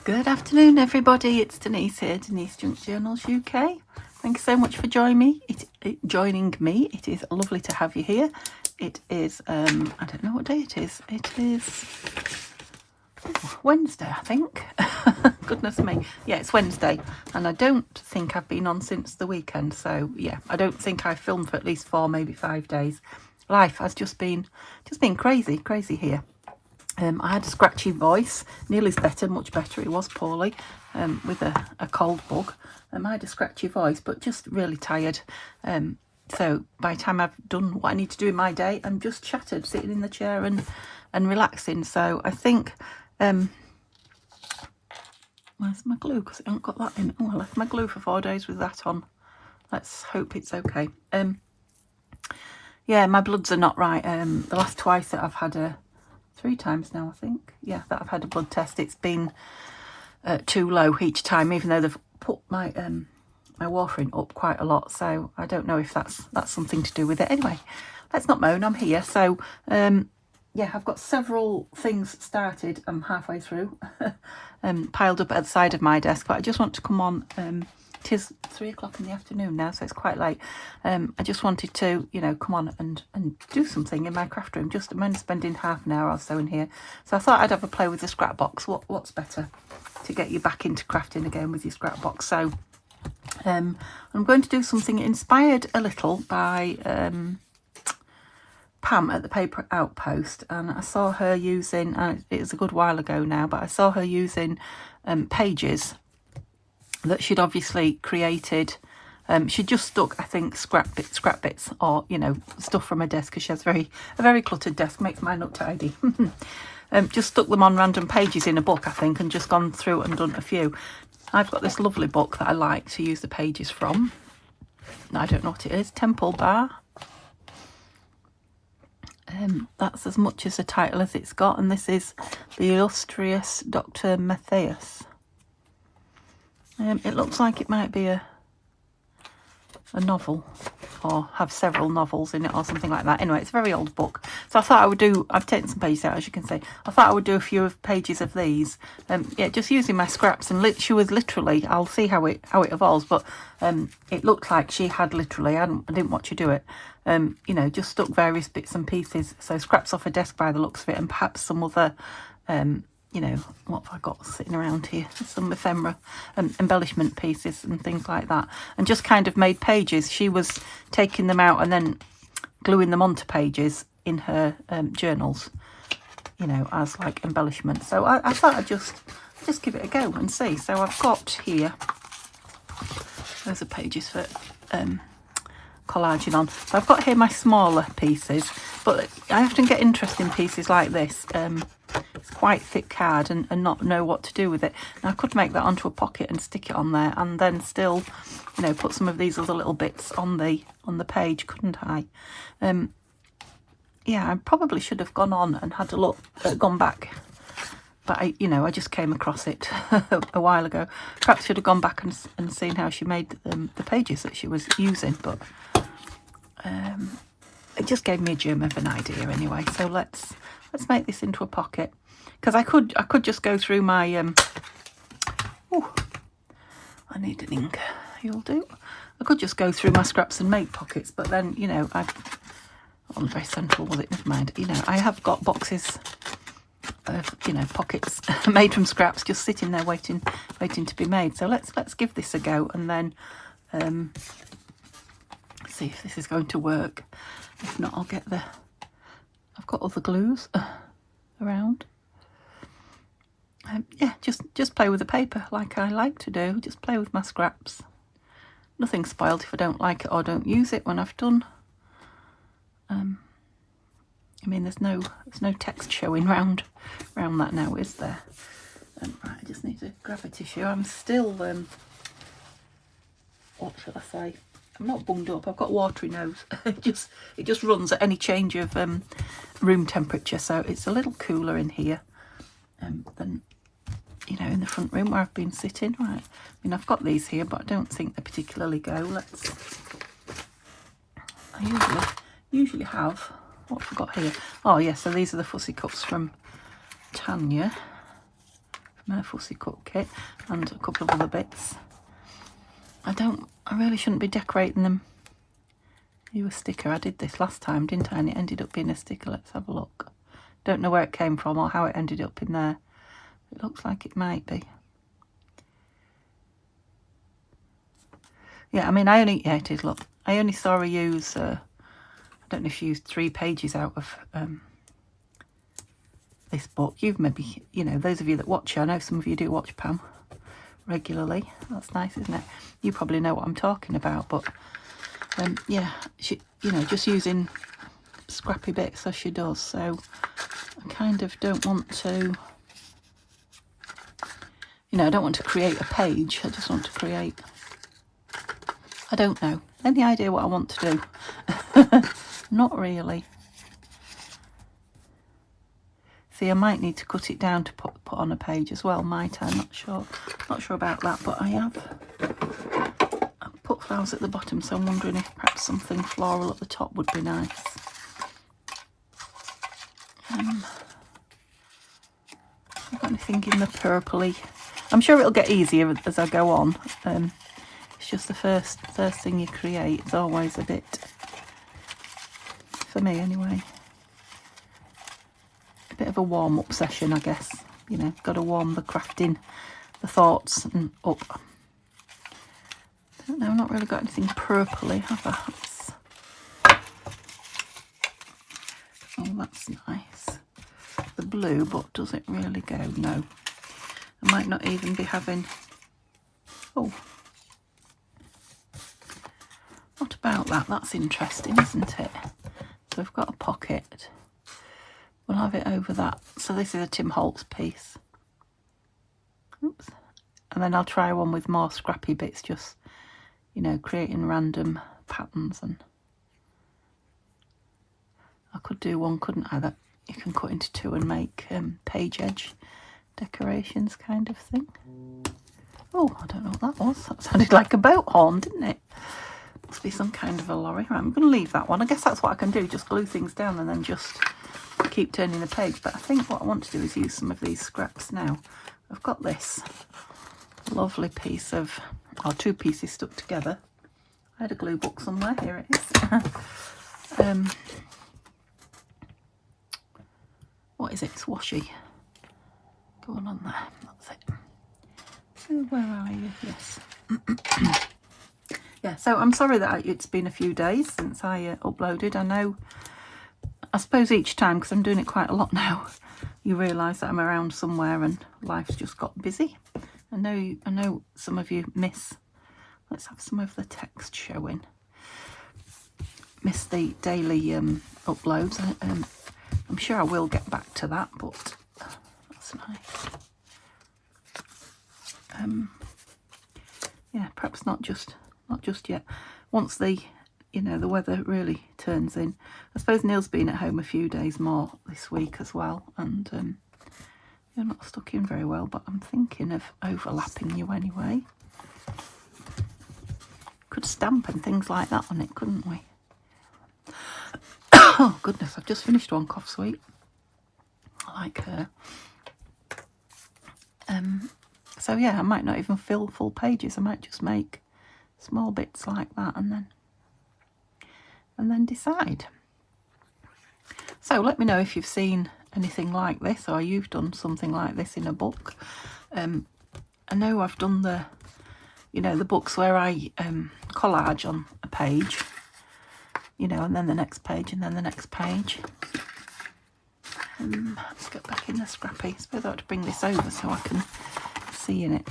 Good afternoon, everybody. It's Denise here, Denise Junk Journals UK. Thank you so much for joining me. It is lovely to have you here. It is, I don't know what day it is. It is Wednesday, I think. Goodness me. Yeah, it's Wednesday. And I don't think I've been on since the weekend. So, yeah, I don't think I filmed for at least 4, maybe 5 days. Life has just been crazy here. I had a scratchy voice. Neil's better, much better. He was poorly with a cold bug. I had a scratchy voice, but just really tired. So by the time I've done what I need to do in my day, I'm just shattered, sitting in the chair and relaxing. So I think, where's my glue? Because I haven't got that in. Oh, I left my glue for 4 days with that on. Let's hope it's okay. Yeah, my bloods are not right. The last twice that I've had 3 times now, I think. Yeah, that I've had a blood test. It's been too low each time, even though they've put my my warfarin up quite a lot. So I don't know if that's something to do with it. Anyway, let's not moan. I'm here. So yeah, I've got several things started. I'm halfway through, piled up at the side of my desk. But I just want to come on. It is 3 o'clock in the afternoon now, so it's quite late. I just wanted to, come on and do something in my craft room. I'm only spending half an hour or so in here. So I thought I'd have a play with the scrap box. What's better to get you back into crafting again with your scrap box? So I'm going to do something inspired a little by Pam at the Paper Outpost. And I saw her using, it was a good while ago now, but I saw her using pages that she'd obviously created. She just stuck, I think, scrap bits or, stuff from her desk, because she has a very cluttered desk, makes mine look tidy. Just stuck them on random pages in a book, I think, and just gone through and done a few. I've got this lovely book that I like to use the pages from. I don't know what it is. Temple Bar. That's as much as the title as it's got, and this is The Illustrious Dr. Matthias. It looks like it might be a novel, or have several novels in it or something like that. Anyway, it's a very old book. So I thought I've taken some pages out, as you can see. I thought I would do a few pages of these. Yeah, just using my scraps. And she was literally, I'll see how it evolves, but it looked like she had literally, I didn't watch her do it, just stuck various bits and pieces. So scraps off her desk by the looks of it, and perhaps some other what have I got sitting around here? Some ephemera and embellishment pieces and things like that. And just kind of made pages. She was taking them out and then gluing them onto pages in her journals, as like embellishment. So I thought I'd just give it a go and see. So I've got here, those are pages for collaging on. So I've got here my smaller pieces, but I often get interesting pieces like this. It's quite thick card and not know what to do with it. Now I could make that onto a pocket and stick it on there, and then still, put some of these other little bits on the page, couldn't I? Yeah, I probably should have gone on and had a look, gone back. But I just came across it a while ago. Perhaps should have gone back and seen how she made the pages that she was using. But it just gave me a germ of an idea anyway. So let's make this into a pocket, because I could just go through my I need an ink. You'll do. I could just go through my scraps and make pockets, but then I wasn't very central, was it? Never mind. I have got boxes of pockets made from scraps just sitting there waiting to be made. So let's give this a go, and then see if this is going to work. If not, I'll get I've got other glues around. Yeah, just play with the paper like I like to do. Just play with my scraps. Nothing spoiled if I don't like it or don't use it when I've done. I mean, there's no text showing round that now, is there? Right, I just need to grab a tissue. I'm still, what shall I say? I'm not bunged up. I've got watery nose. It just runs at any change of room temperature, so it's a little cooler in here than in the front room where I've been sitting. Right. I mean, I've got these here, but I don't think they particularly go. I usually have. What have I got here? Oh, yeah, so these are the fussy cups from Tanya Fussy Cut kit and a couple of other bits. I really shouldn't be decorating them. A sticker. I did this last time, didn't I? And it ended up being a sticker. Let's have a look. Don't know where it came from or how it ended up in there. It looks like it might be. Yeah, I mean, yeah, it is, look. I only saw her use, I don't know if she used 3 pages out of this book. You've maybe, you know, those of you that watch her, I know some of you do watch Pam regularly. That's nice, isn't it? You probably know what I'm talking about, but yeah, she, you know, just using scrappy bits as she does. So I kind of don't want to, you know, I don't want to create a page. I just want to create, I don't know, any idea what I want to do? Not really. See, I might need to cut it down to put on a page as well, might I? Not sure about that, but I've put flowers at the bottom, so I'm wondering if perhaps something floral at the top would be nice. I've got anything in the purpley. I'm sure it'll get easier as I go on. It's just the first thing you create. It's always a bit, for me anyway, a bit of a warm-up session, I guess. You know, got to warm the crafting, the thoughts and up. I don't know, I've not really got anything purpley, have I? Oh, that's nice. The blue, but does it really go? No. I might not even be having... Oh. What about that? That's interesting, isn't it? So we've got a pocket. We'll have it over that. So this is a Tim Holtz piece. Oops. And then I'll try one with more scrappy bits, just, you know, creating random patterns. And I could do one, couldn't I, that you can cut into 2 and make page edge decorations kind of thing. Oh, I don't know what that was. That sounded like a boat horn, didn't it? Must be some kind of a lorry. Right, I'm going to leave that one. I guess that's what I can do, just glue things down and then just keep turning the page. But I think what I want to do is use some of these scraps now. I've got this lovely piece of, or 2 pieces stuck together. I had a glue book somewhere. Here it is. What is it? It's washi. Go on there. That's it. So where are you? Yes. Yeah, so I'm sorry that it's been a few days since I uploaded. I know, I suppose each time, because I'm doing it quite a lot now, you realise that I'm around somewhere and life's just got busy. I know some of you miss, let's have some of the text showing, miss the daily uploads. I'm sure I will get back to that, but that's nice. Yeah, perhaps not just yet. Once the, you know, the weather really turns in. I suppose Neil's been at home a few days more this week as well, and you're not stuck in very well, but I'm thinking of overlapping you anyway. Could stamp and things like that on it, couldn't we? Oh goodness, I've just finished one cough sweet. I like her. So yeah, I might not even fill full pages. I might just make small bits like that and then decide. So let me know if you've seen anything like this, or you've done something like this in a book. I know I've done the, you know, the books where I collage on a page, you know, and then the next page and then the next page. Let's get back in the scrappy. I suppose I ought to bring this over so I can see in it.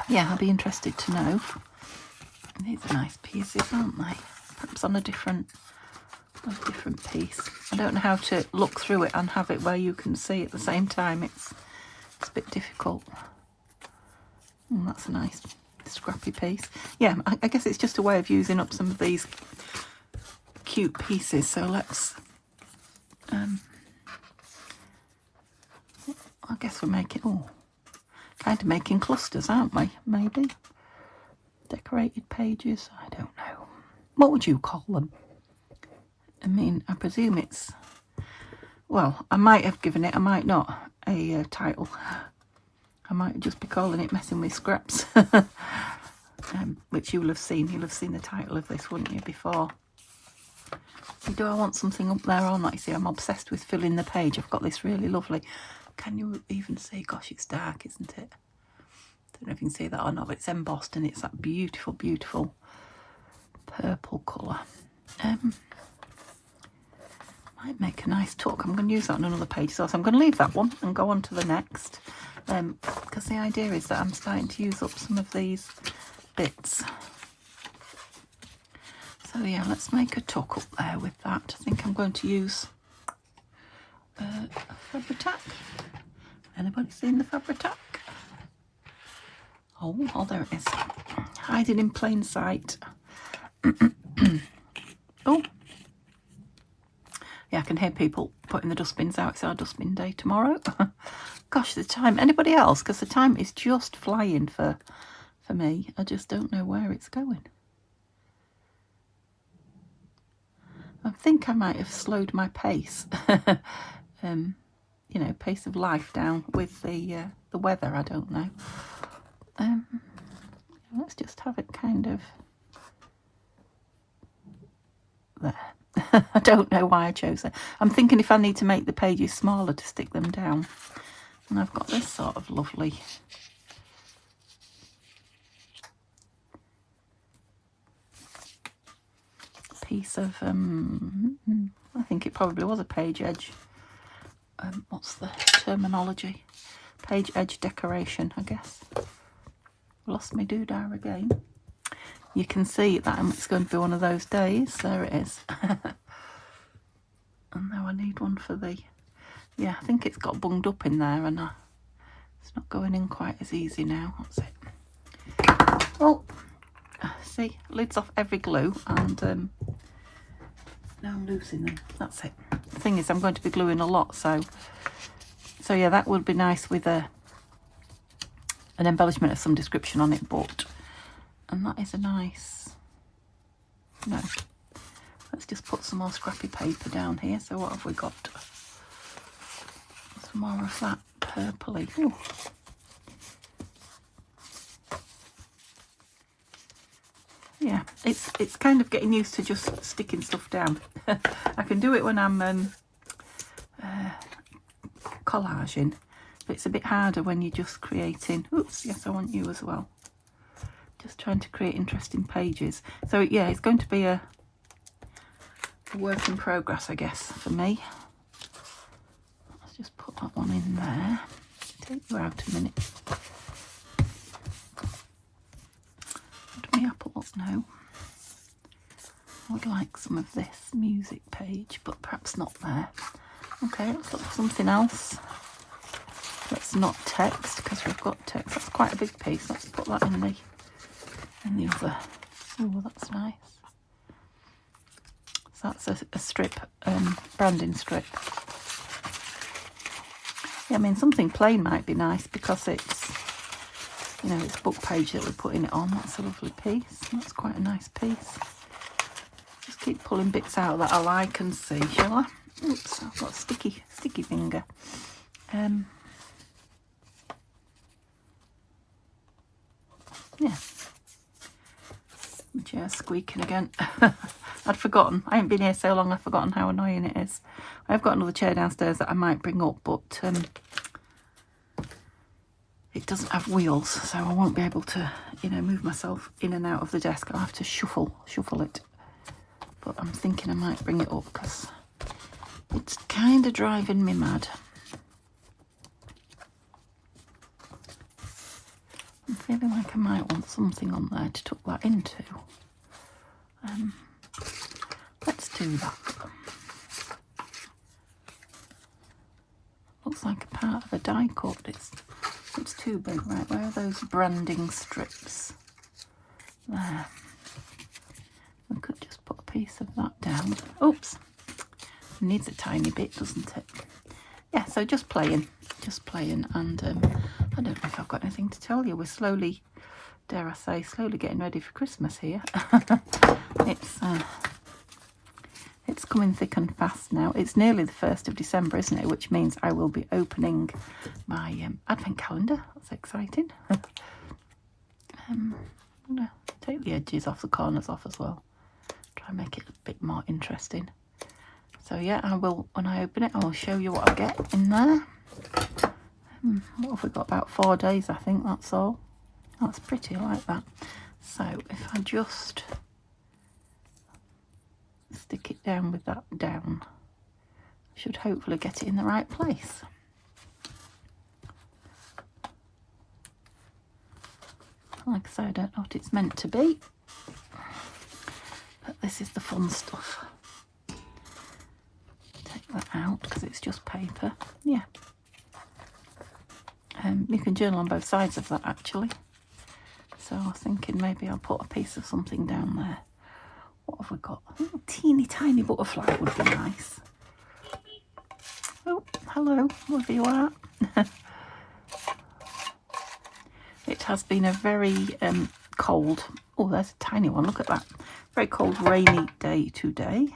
Yeah, I'll be interested to know. These are nice pieces, aren't they? Perhaps on a different piece. I don't know how to look through it and have it where you can see at the same time. It's a bit difficult. That's a nice scrappy piece. Yeah, I guess it's just a way of using up some of these cute pieces. So let's I guess we're making, kind of making clusters, aren't we? Maybe decorated pages. I don't know. What would you call them? I mean, I presume it's, well, I might have given it, I might not, a title. I might just be calling it Messing with Scraps. Which you'll have seen. You'll have seen the title of this, wouldn't you, before? So do I want something up there or not? You see, I'm obsessed with filling the page. I've got this really lovely... Can you even see? Gosh, it's dark, isn't it? Don't know if you can see that or not, but it's embossed and it's that beautiful, beautiful purple colour. Might make a nice tuck. I'm going to use that on another page. So I'm going to leave that one and go on to the next. Because the idea is that I'm starting to use up some of these bits. So yeah, let's make a tuck up there with that. I think I'm going to use Fabri-Tac. Anybody seen the Fabri-Tac? Oh, there it is. Hiding in plain sight. Oh. Yeah, I can hear people putting the dustbins out. It's our dustbin day tomorrow. Gosh, the time. Anybody else? Because the time is just flying for me. I just don't know where it's going. I think I might have slowed my pace. You know, pace of life down with the weather. I don't know. Let's just have it kind of there. I don't know why I chose it. I'm thinking if I need to make the pages smaller to stick them down. And I've got this sort of lovely piece of, I think it probably was a page edge. What's the terminology? Page edge decoration, I guess. Lost my doodah again. You can see that it's going to be one of those days. There it is. And now I need one for the... Yeah, I think it's got bunged up in there and it's not going in quite as easy now. That's it. Oh, see, lids off every glue and now I'm losing them. That's it. The thing is, I'm going to be gluing a lot, so yeah, that would be nice with an embellishment of some description on it, but... And that is a nice... No. Let's just put some more scrappy paper down here. So what have we got? Some more of that purpley. Ooh. Yeah, it's kind of getting used to just sticking stuff down. I can do it when I'm collaging, but it's a bit harder when you're just creating... Oops, yes, I want you as well. Just trying to create interesting pages. So yeah, it's going to be a work in progress, I guess, for me. Let's just put that one in there. Take you out a minute. Put my apple up now. I would like some of this music page, but perhaps not there. Okay, let's look for something else. That's not text, because we've got text. That's quite a big piece. Let's put that in the other. Oh, that's nice. So that's a strip, branding strip. Yeah, I mean, something plain might be nice because it's, you know, it's a book page that we're putting it on. That's a lovely piece. That's quite a nice piece. Just keep pulling bits out that I like and see, shall I? Oops, I've got a sticky finger. Yeah. My chair's squeaking again. I'd forgotten. I haven't been here so long, I've forgotten how annoying it is. I've got another chair downstairs that I might bring up, but it doesn't have wheels, so I won't be able to, you know, move myself in and out of the desk. I'll have to shuffle it. But I'm thinking I might bring it up because it's kind of driving me mad. I'm feeling like I might want something on there to tuck that into. Let's do that. Looks like a part of a die cut. It's too big. Right, where are those branding strips? There. I could just put a piece of that down. Oops. It needs a tiny bit, doesn't it? Yeah, so just playing, and I don't know if I've got anything to tell you. We're slowly, dare I say, slowly getting ready for Christmas here. It's It's coming thick and fast now. It's nearly the 1st of December, isn't it? Which means I will be opening my advent calendar. That's exciting. I'm going to take the edges off, the corners off as well. Try and make it a bit more interesting. So yeah, I will, when I open it, I will show you what I get in there. What have we got? About 4 days, I think, that's all. That's pretty, I like that. So if I just stick it down with that down, I should hopefully get it in the right place. Like I say, I don't know what it's meant to be, but this is the fun stuff. Take that out because it's just paper. Yeah. You can journal on both sides of that actually. So I was thinking maybe I'll put a piece of something down there. What have we got? A little teeny tiny butterfly would be nice. Oh, hello, wherever you are. It has been a very cold, oh there's a tiny one, look at that. Very cold, rainy day today.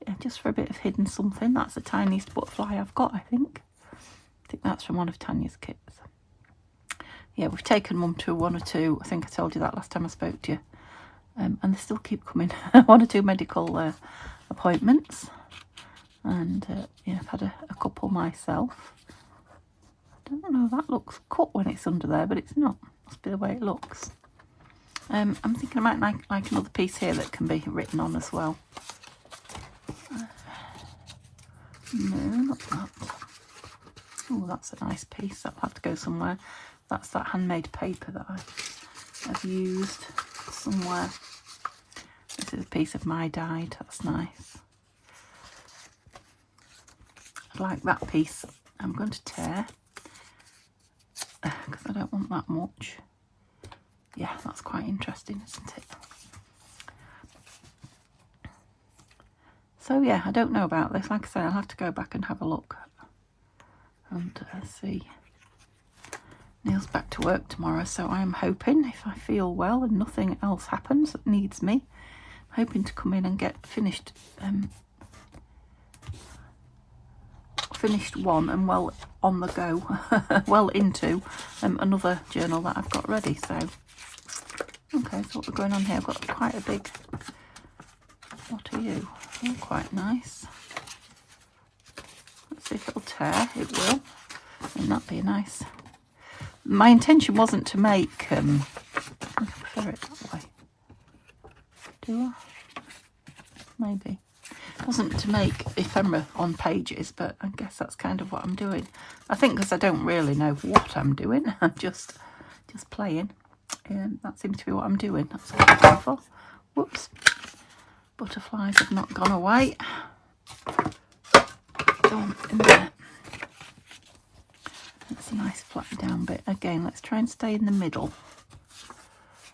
Yeah, just for a bit of hidden something. That's the tiniest butterfly I've got, I think. I think that's from one of Tanya's kits. Yeah, we've taken Mum to 1 or 2, I think I told you that last time I spoke to you. And they still keep coming. 1 or 2 medical appointments. And yeah, I've had a couple myself. I don't know, that looks cut when it's under there, but it's not. Must be the way it looks. I'm thinking I might like another piece here that can be written on as well. No, not that. Oh, that's a nice piece. That'll have to go somewhere. That's that handmade paper that I've used somewhere. This is a piece of my dyed. That's nice. I like that piece. I'm going to tear because I don't want that much. Yeah, that's quite interesting, isn't it? So yeah, I don't know about this. Like I say, I'll have to go back and have a look and see. Neil's back to work tomorrow, so I'm hoping, if I feel well and nothing else happens that needs me, I'm hoping to come in and get finished one and well on the go, well into another journal that I've got ready. So okay, so what we're going on here, I've got quite a big, what are you? Oh, quite nice. Let's see if it'll tear. It will. Wouldn't that be nice? My intention wasn't to make, I prefer it that way. Do I? Maybe. It wasn't to make ephemera on pages, but I guess that's kind of what I'm doing. I think because I don't really know what I'm doing. I'm just playing. That seems to be what I'm doing. That's what I'm going for. Whoops. Butterflies have not gone away. Go on in there. That's a nice flat down bit. Again, let's try and stay in the middle.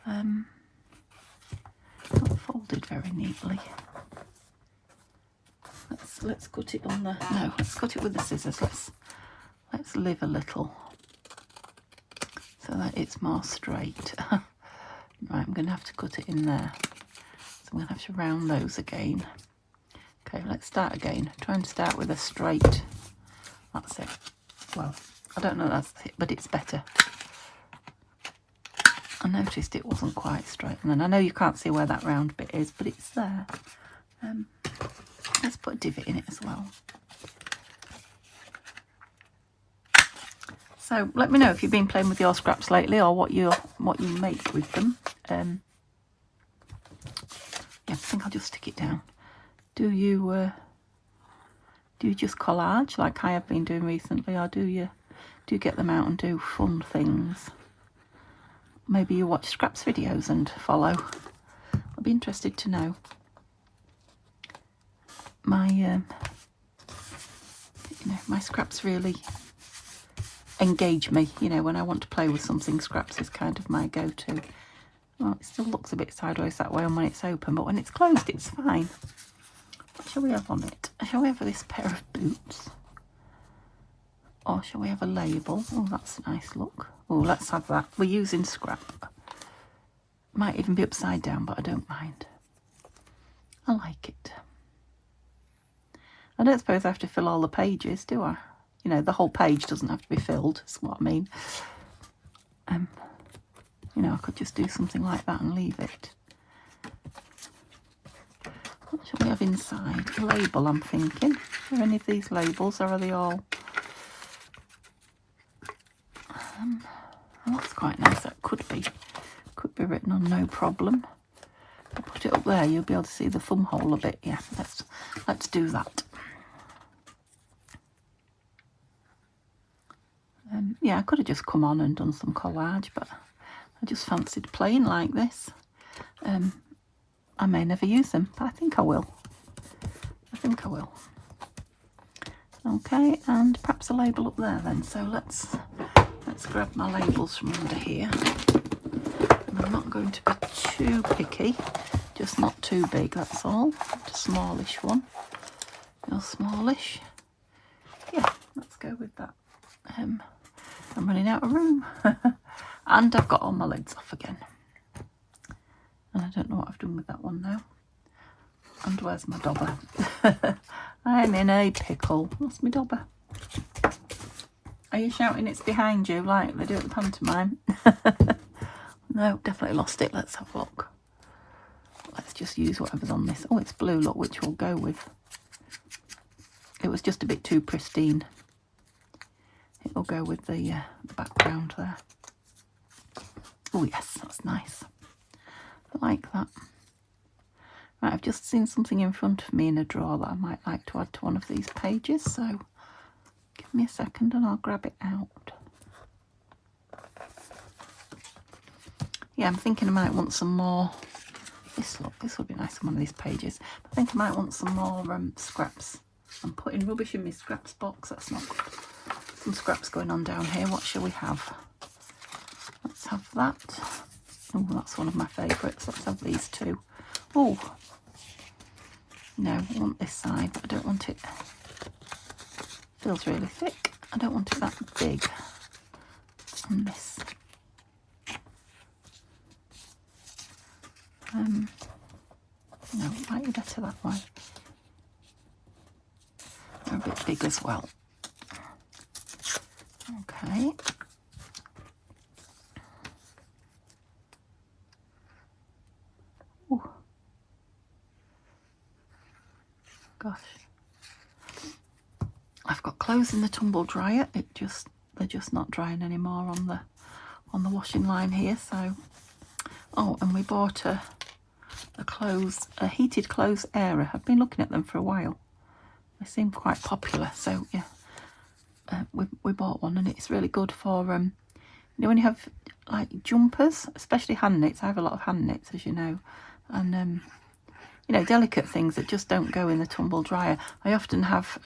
Not folded very neatly. Let's cut it on the, no, let's cut it with the scissors. Let's live a little so that it's more straight. Right, I'm going to have to cut it in there. So I'm going to have to round those again. Okay, let's start again. Try and start with a straight. That's it. Well, I don't know that's it, but it's better. I noticed it wasn't quite straight. And then I know you can't see where that round bit is, but it's there. Let's put a divot in it as well. So let me know if you've been playing with your scraps lately or what you make with them. Yeah, I think I'll just stick it down. Do you just collage like I have been doing recently, or do you get them out and do fun things? Maybe you watch scraps videos and follow. I'd be interested to know. My my scraps really engage me. You know, when I want to play with something, scraps is kind of my go-to. Well, it still looks a bit sideways that way when it's open, but when it's closed, it's fine. What shall we have on it? Shall we have this pair of boots? Or shall we have a label? Oh, that's a nice look. Oh, let's have that. We're using scrap. Might even be upside down, but I don't mind. I like it. I don't suppose I have to fill all the pages, do I? You know, the whole page doesn't have to be filled, is what I mean. You know, I could just do something like that and leave it. What shall we have inside? A label, I'm thinking. Are any of these labels, or are they all... well, that's quite nice. That could be written on no problem. If I put it up there, you'll be able to see the thumb hole a bit. Yeah, let's do that. Yeah, I could have just come on and done some collage, but I just fancied playing like this. I may never use them, but I think I will. Okay, and perhaps a label up there then. So let's grab my labels from under here. And I'm not going to be too picky, just not too big, that's all. Just a smallish one. Real smallish. Yeah, let's go with that. I'm running out of room. And I've got all my lids off again. And I don't know what I've done with that one now. And where's my dobber? I'm in a pickle. What's my dobber? Are you shouting it's behind you like they do at the pantomime? No, definitely lost it. Let's have a look. Let's just use whatever's on this. Oh, it's blue, look, which we'll go with. It was just a bit too pristine. It'll go with the background there. Oh yes, that's nice. I like that. Right, I've just seen something in front of me in a drawer that I might like to add to one of these pages, so give me a second and I'll grab it out. Yeah, I'm thinking I might want some more. This would be nice on one of these pages. I think I might want some more scraps. I'm putting rubbish in my scraps box. That's not good. Some scraps going on down here. What shall we have? Let's have that. Oh, that's one of my favourites. Let's have these two. Oh, no, I want this side, but I don't want it. Feels really thick. I don't want it that big. And this. No, it might be better that way. They're a bit big as well. Okay. Ooh. Gosh. I've got clothes in the tumble dryer. They're just not drying anymore on the washing line here, so oh, and we bought a heated clothes airer. I've been looking at them for a while. They seem quite popular, so yeah. We bought one and it's really good for you know, when you have like jumpers, especially hand knits. I have a lot of hand knits, as you know, and you know, delicate things that just don't go in the tumble dryer. I often have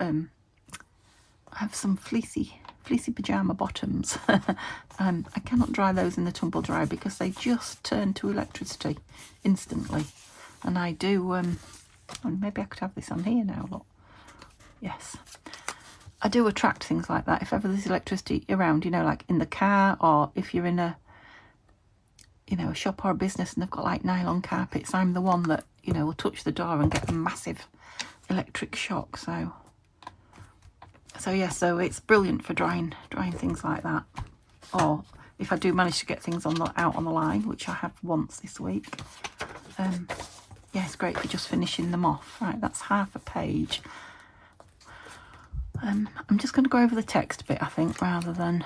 some fleecy pajama bottoms. I cannot dry those in the tumble dryer because they just turn to electricity instantly, and I do maybe I could have this on here now, look. Yes, I do attract things like that if ever there's electricity around, you know, like in the car, or if you're in a, you know, a shop or a business and they've got like nylon carpets. I'm the one that, you know, will touch the door and get a massive electric shock. So yeah, so it's brilliant for drying things like that. Or if I do manage to get things out on the line, which I have once this week, yeah, it's great for just finishing them off. Right, that's half a page. I'm just going to go over the text bit, I think, rather than...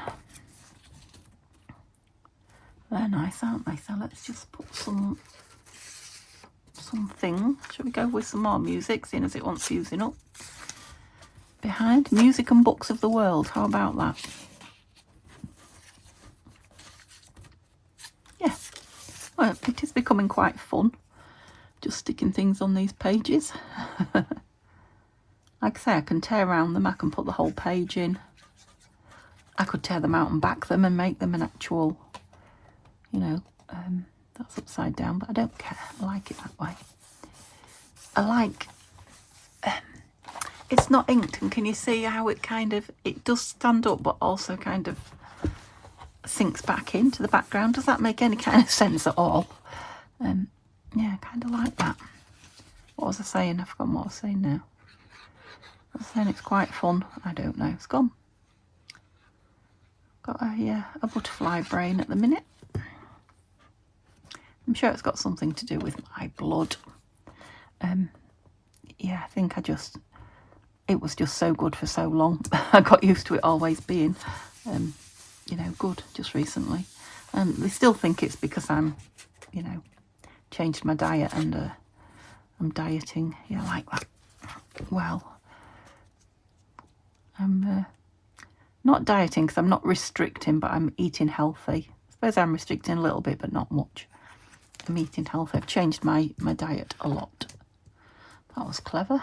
They're nice, aren't they? So let's just put something. Shall we go with some more music, seeing as it wants using up? Behind music and books of the world. How about that? Yeah. Well, it is becoming quite fun, just sticking things on these pages. Like I say, I can tear around them. I can put the whole page in. I could tear them out and back them and make them an actual, you know, that's upside down, but I don't care. I like it that way. I like... it's not inked, and can you see how it kind of... It does stand up, but also kind of sinks back into the background. Does that make any kind of sense at all? Yeah, I kind of like that. What was I saying? I've forgotten what I was saying now. Then it's quite fun. I don't know. It's gone. Got a butterfly brain at the minute. I'm sure it's got something to do with my blood. Yeah, I think it was just so good for so long. I got used to it always being, you know, good just recently. And they still think it's because I'm, you know, changed my diet and I'm dieting. Yeah, like that. Well, I'm not dieting because I'm not restricting, but I'm eating healthy. I suppose I'm restricting a little bit, but not much. I'm eating healthy. I've changed my diet a lot. That was clever.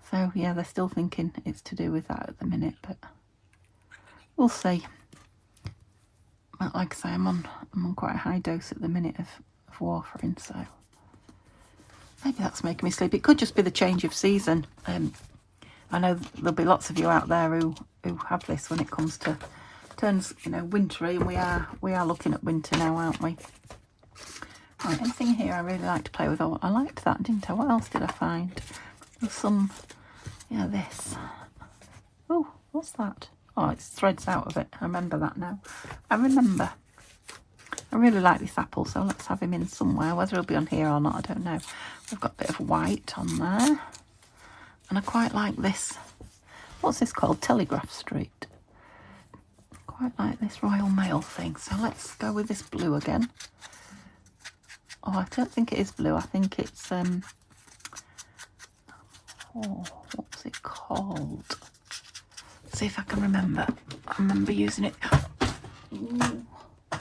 So, yeah, they're still thinking it's to do with that at the minute, but we'll see. But like I say, I'm on quite a high dose at the minute of warfarin, so maybe that's making me sleep. It could just be the change of season. I know there'll be lots of you out there who have this when it comes to turns, you know, wintry, and we are looking at winter now, aren't we? Right, anything here I really like to play with? Oh, I liked that, didn't I? What else did I find? There's some, yeah, this. Oh, what's that? Oh, it threads out of it. I remember that now. I really like this apple, so let's have him in somewhere. Whether he'll be on here or not, I don't know. We've got a bit of white on there. And I quite like this. What's this called? Telegraph Street. Quite like this Royal Mail thing. So let's go with this blue again. Oh, I don't think it is blue. I think it's, oh, what's it called? Let's see if I can remember. I remember using it. Ooh. I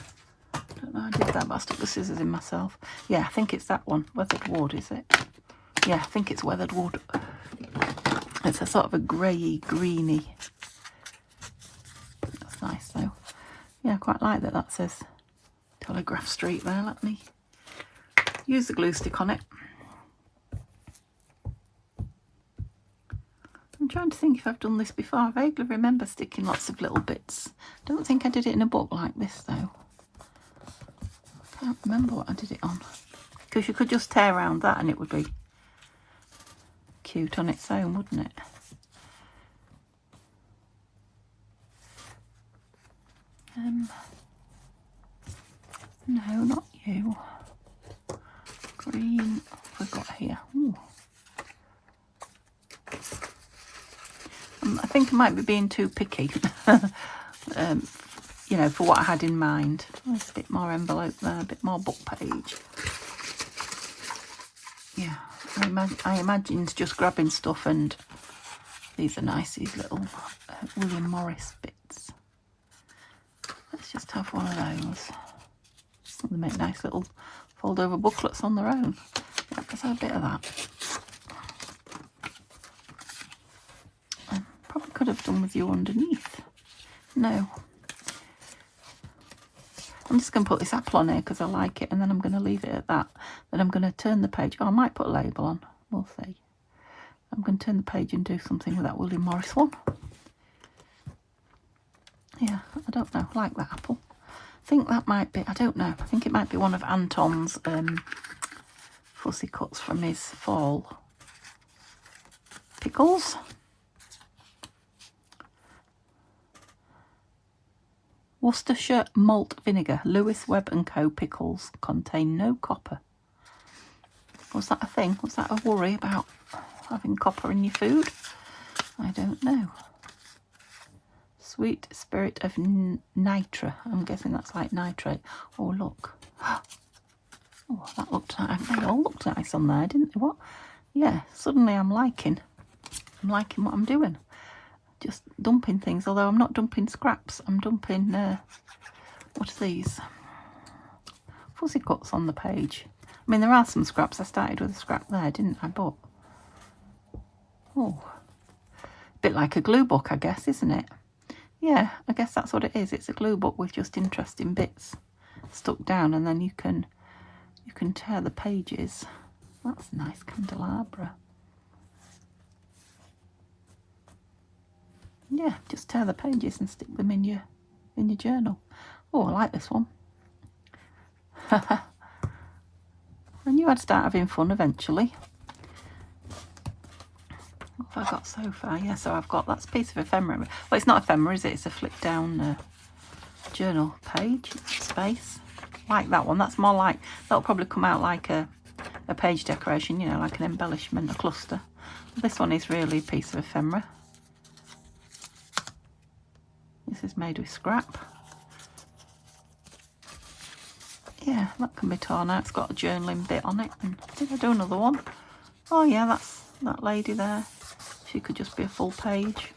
don't know how I did that, but I stuck the scissors in myself. Yeah, I think it's that one. Weathered Wood, is it? Yeah, I think it's Weathered Wood. It's a sort of a greyy, greeny. That's nice, though. Yeah, I quite like that. That says Telegraph Street there. Let me use the glue stick on it. I'm trying to think if I've done this before. I vaguely remember sticking lots of little bits. Don't think I did it in a book like this, though. I can't remember what I did it on. Because you could just tear around that and it would be cute on its own, wouldn't it? No, not you. Green, what have we got here? Ooh. I think I might be being too picky, you know, for what I had in mind. There's a bit more envelope there, a bit more book page. Yeah, I imagine just grabbing stuff, and these are nice, these little William Morris bits. Let's just have one of those. They make nice little fold-over booklets on their own. Yeah, let's have a bit of that. Probably could have done with you underneath. No. I'm just going to put this apple on here because I like it, and then I'm going to leave it at that. Then I'm going to turn the page. Oh, I might put a label on. We'll see. I'm going to turn the page and do something with that William Morris one. Yeah, I don't know. I like that apple. I think that might be, I don't know. I think it might be one of Anton's fussy cuts from his fall pickles. Worcestershire malt vinegar, Lewis, Webb and Co. pickles contain no copper. Was that a thing? Was that a worry about having copper in your food? I don't know. Sweet spirit of nitra. I'm guessing that's like nitrate. Oh, look. Oh, that looked nice. They all looked nice on there, didn't they? What? Yeah, suddenly I'm liking what I'm doing. Just dumping things, although I'm not dumping scraps. I'm dumping, what are these? Fuzzy cuts on the page. I mean, there are some scraps. I started with a scrap there, didn't I? But, oh, a bit like a glue book, I guess, isn't it? Yeah, I guess that's what it is. It's a glue book with just interesting bits stuck down, and then you can tear the pages. That's a nice candelabra. Yeah, just tear the pages and stick them in your journal. Oh, I like this one. I knew I'd start having fun eventually. have I got so far? Yeah, so I've got, that's a piece of ephemera. Well, it's not ephemera, is it? It's a flip down journal page space. Like that one. That's more like, that'll probably come out like a page decoration, you know, like an embellishment, a cluster. This one is really a piece of ephemera. This is made with scrap. Yeah, that can be torn out. It's got a journaling bit on it. And did I do another one? Oh yeah, that's that lady there. She could just be a full page.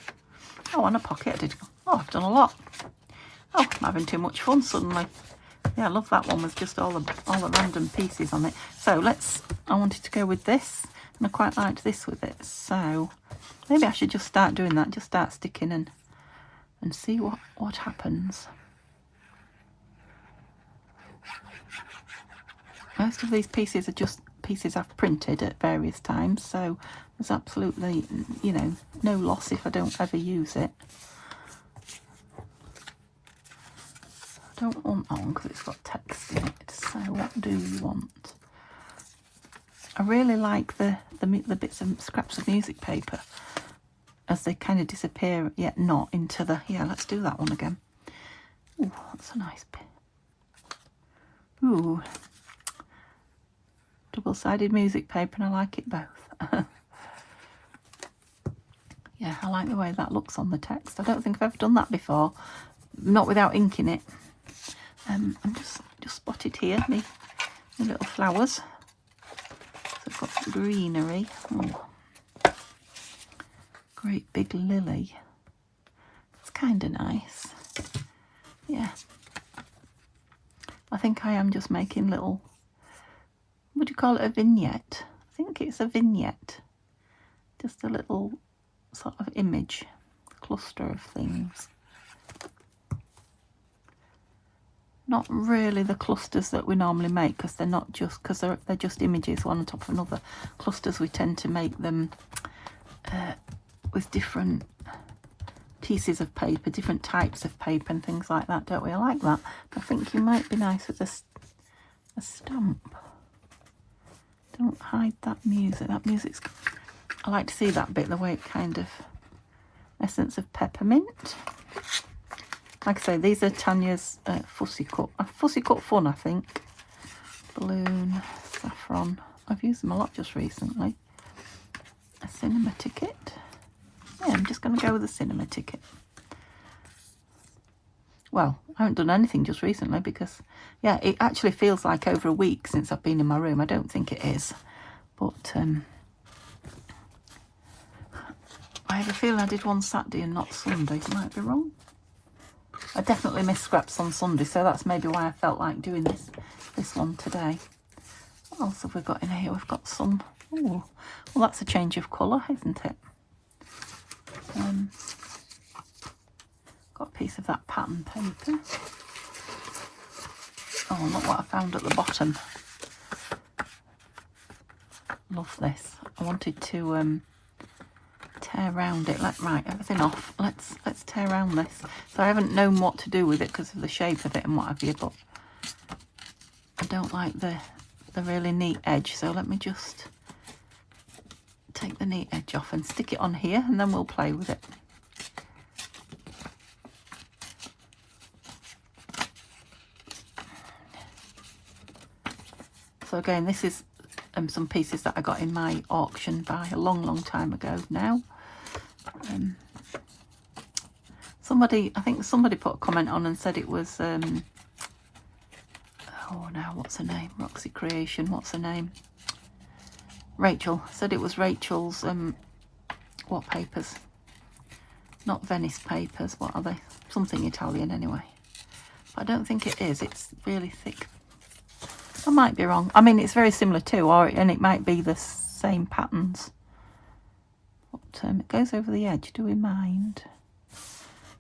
Oh, and a pocket. I did. Oh, I've done a lot. Oh, I'm having too much fun suddenly. Yeah, I love that one with just all the random pieces on it. So I wanted to go with this, and I quite liked this with it. So maybe I should just start doing that. Just start sticking and see what happens. Most of these pieces are just pieces I've printed at various times, so there's absolutely, you know, no loss if I don't ever use it. I don't want that one because it's got text in it. So what do you want? I really like the bits of scraps of music paper as they kind of disappear, yet not into the, yeah, let's do that one again. Ooh, that's a nice bit. Ooh. Double-sided music paper, and I like it both. Yeah, I like the way that looks on the text. I don't think I've ever done that before, not without inking it. I'm just spotted here, the little flowers. So I've got greenery. Oh, great big lily. It's kind of nice. Yeah. I think I am just making little, would you call it a vignette? I think it's a vignette. Just a little sort of image, cluster of things. Not really the clusters that we normally make, because they're not just, because they're just images one on top of another. Clusters, we tend to make them with different pieces of paper, different types of paper and things like that, don't we? I like that. I think you might be nice with a stamp. Don't hide that music. That music's, I like to see that bit, the way it kind of, essence of peppermint. Like I say, these are Tanya's Fussy Cut Fun, I think. Balloon, saffron. I've used them a lot just recently. A cinema ticket. Yeah, I'm just going to go with a cinema ticket. Well, I haven't done anything just recently because, yeah, it actually feels like over a week since I've been in my room. I don't think it is. But I have a feeling I did one Saturday and not Sunday. Might be wrong. I definitely missed scraps on Sunday, so that's maybe why I felt like doing this one today. What else have we got in here? We've got some, ooh, well, that's a change of colour, isn't it? Got a piece of that pattern paper. Oh, look what I found at the bottom. Love this. I wanted to tear around it. Right, everything off. Let's tear around this. So I haven't known what to do with it because of the shape of it and what have you, but I don't like the really neat edge, so let me just take the neat edge off and stick it on here, and then we'll play with it. So again, this is some pieces that I got in my auction by a long time ago now. I think somebody put a comment on and said it was, oh no, what's her name? Roxy Creation, what's her name? Rachel, said it was Rachel's, what papers? Not Venice papers, what are they? Something Italian anyway. But I don't think it is, it's really thick. I might be wrong. I mean, it's very similar too, and it might be the same patterns. But it goes over the edge, do we mind? I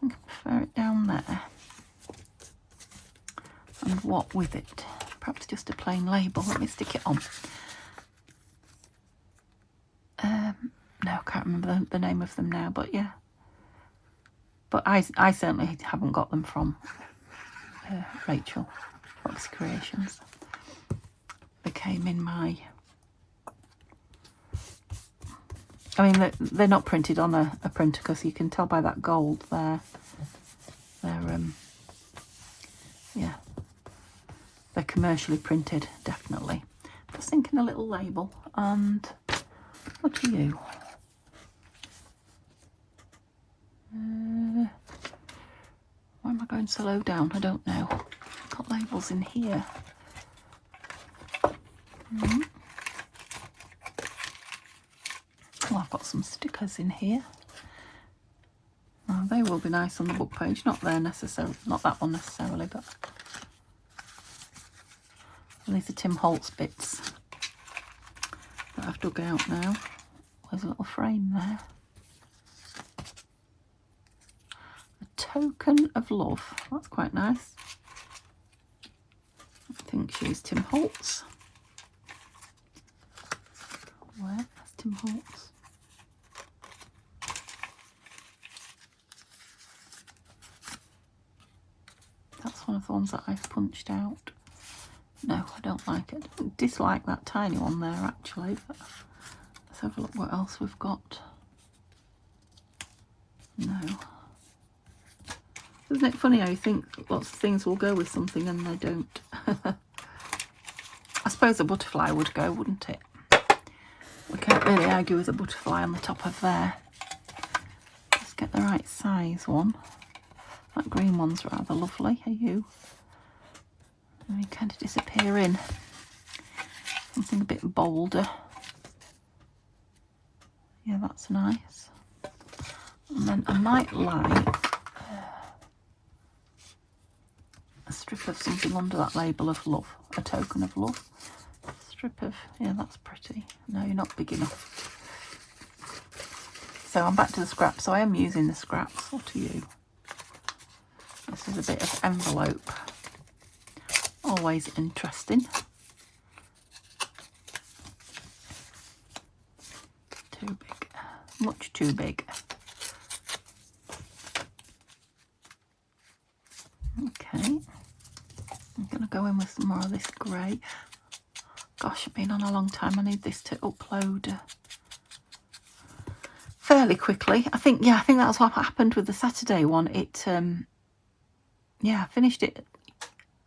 think I prefer it down there. And what with it? Perhaps just a plain label. Let me stick it on. No, I can't remember the name of them now, but yeah. But I certainly haven't got them from Rachel, Roxy Creations. They came in my I mean, they're not printed on a printer because you can tell by that gold there. Yeah, they're commercially printed, definitely. Just thinking a little label. And what are you? Why am I going so low down? I don't know. Got labels in here. Oh, I've got some stickers in here. Oh, they will be nice on the book page. Not there necessarily, not that one necessarily, but these are Tim Holtz bits that I've dug out now. There's a little frame there. A Token of Love. That's quite nice. I think she's Tim Holtz. Where? That's Tim Holtz. That's one of the ones that I've punched out. No, I don't like it. I don't dislike that tiny one there actually, but let's have a look what else we've got. No. Isn't it funny how you think lots of things will go with something and they don't? I suppose a butterfly would go, wouldn't it? We can't really argue with a butterfly on the top of there. Let's get the right size one. That green one's rather lovely. Are you? And you kind of disappear in. Something a bit bolder. Yeah, that's nice. And then I might like a strip of something under that label of love. A Token of Love. A strip of, yeah, that's pretty. No, you're not big enough. So I'm back to the scraps. So I am using the scraps. What are you? This is a bit of envelope. Always interesting. Too big. Much too big. Okay. I'm going to go in with some more of this grey. Gosh, I've been on a long time. I need this to upload fairly quickly. I think that's what happened with the Saturday one. It, yeah, I finished it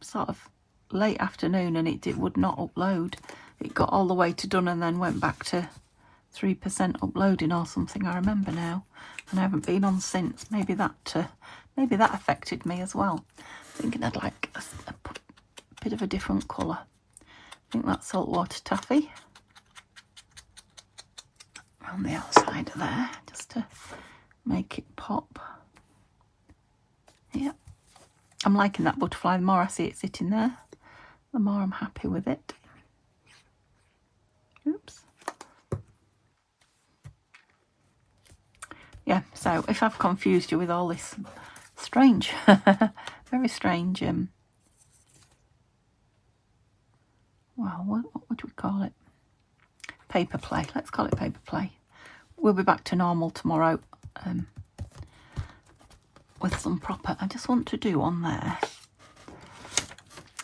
sort of late afternoon and it would not upload. It got all the way to done and then went back to 3% uploading or something. I remember now, and I haven't been on since. Maybe that affected me as well. Thinking I'd like a bit of a different colour. I think that's saltwater taffy on the outside there, just to make it pop. Yeah, I'm liking that butterfly. The more I see it sitting there, the more I'm happy with it. Oops. Yeah, so if I've confused you with all this strange, very strange, well, what would we call it? Paper play. Let's call it paper play. We'll be back to normal tomorrow with some proper, I just want to do on there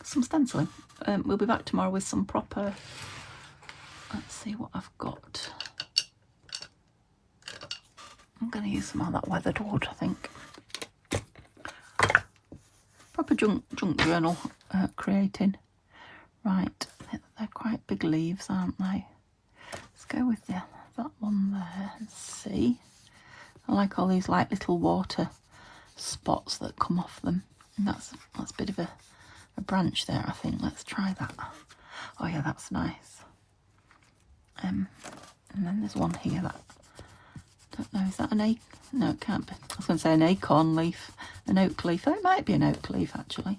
some stenciling. We'll be back tomorrow with some proper, let's see what I've got. I'm going to use some of that weathered wood, I think. Proper junk journal creating. Right, they're quite big leaves, aren't they? Let's go with that one there and see. I like all these like little water spots that come off them. And that's a bit of a branch there, I think. Let's try that. Oh yeah, that's nice. And then there's one here that, don't know, is that an acorn? No, it can't be. I was going to say an acorn leaf, an oak leaf. Oh, it might be an oak leaf actually.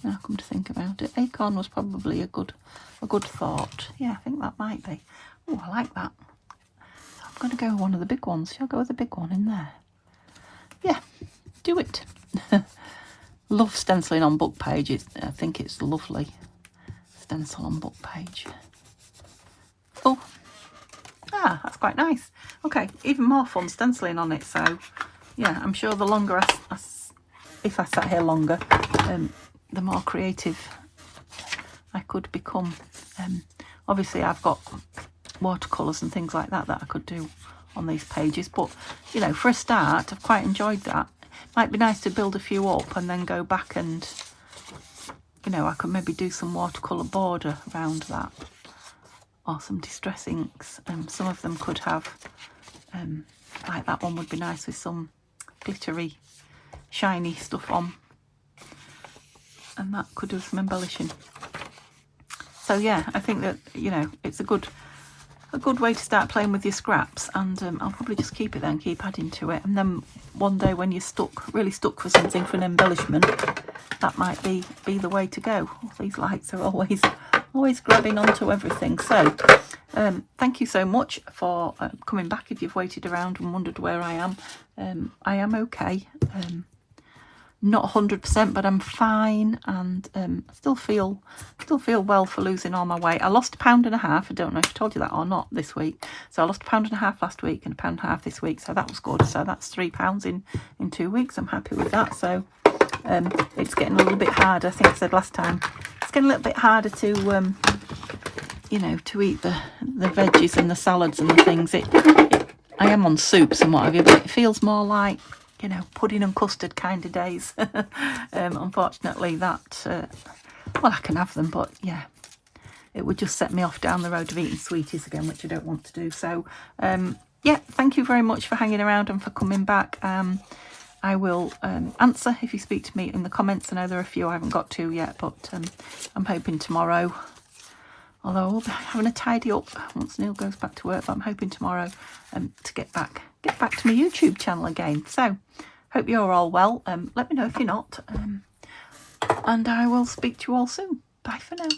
Now come to think about it, acorn was probably a good thought. Yeah, I think that might be. Oh, I like that. So I'm going to go with one of the big ones. Shall I go with the big one in there? Yeah, do it. Love stenciling on book pages. I think it's lovely. Stencil on book page. Oh, that's quite nice. Okay, even more fun stenciling on it. So, yeah, I'm sure the longer if I sat here longer, the more creative I could become. Obviously, I've got watercolours and things like that I could do on these pages. But, you know, for a start, I've quite enjoyed that. Might be nice to build a few up and then go back and, you know, I could maybe do some watercolour border around that. Or some distress inks. Some of them could have, like that one would be nice with some glittery, shiny stuff on. And that could do some embellishing. So yeah, I think that, you know, it's a good way to start playing with your scraps. And I'll probably just keep it there and keep adding to it. And then one day when you're really stuck for something, for an embellishment, that might be the way to go. These lights are always grabbing onto everything. So thank you so much for coming back. If you've waited around and wondered where I am okay. Not 100%, but I'm fine, and I still feel well for losing all my weight. I lost 1.5 pounds. I don't know if I told you that or not this week. So I lost 1.5 pounds last week and 1.5 pounds this week. So that was good. So that's 3 pounds in 2 weeks. I'm happy with that. So it's getting a little bit harder. I think I said last time, it's getting a little bit harder to you know, to eat the veggies and the salads and the things. I am on soups and what have you, but it feels more like, you know, pudding and custard kind of days. Unfortunately, that well, I can have them, but yeah, it would just set me off down the road of eating sweeties again, which I don't want to do. So yeah, thank you very much for hanging around and for coming back. I will answer if you speak to me in the comments. I know there are a few I haven't got to yet, but I'm hoping tomorrow, although I'll be having a tidy up once Neil goes back to work, but I'm hoping tomorrow to get back to my YouTube channel again. So hope you're all well. Let me know if you're not, and I will speak to you all soon. Bye for now.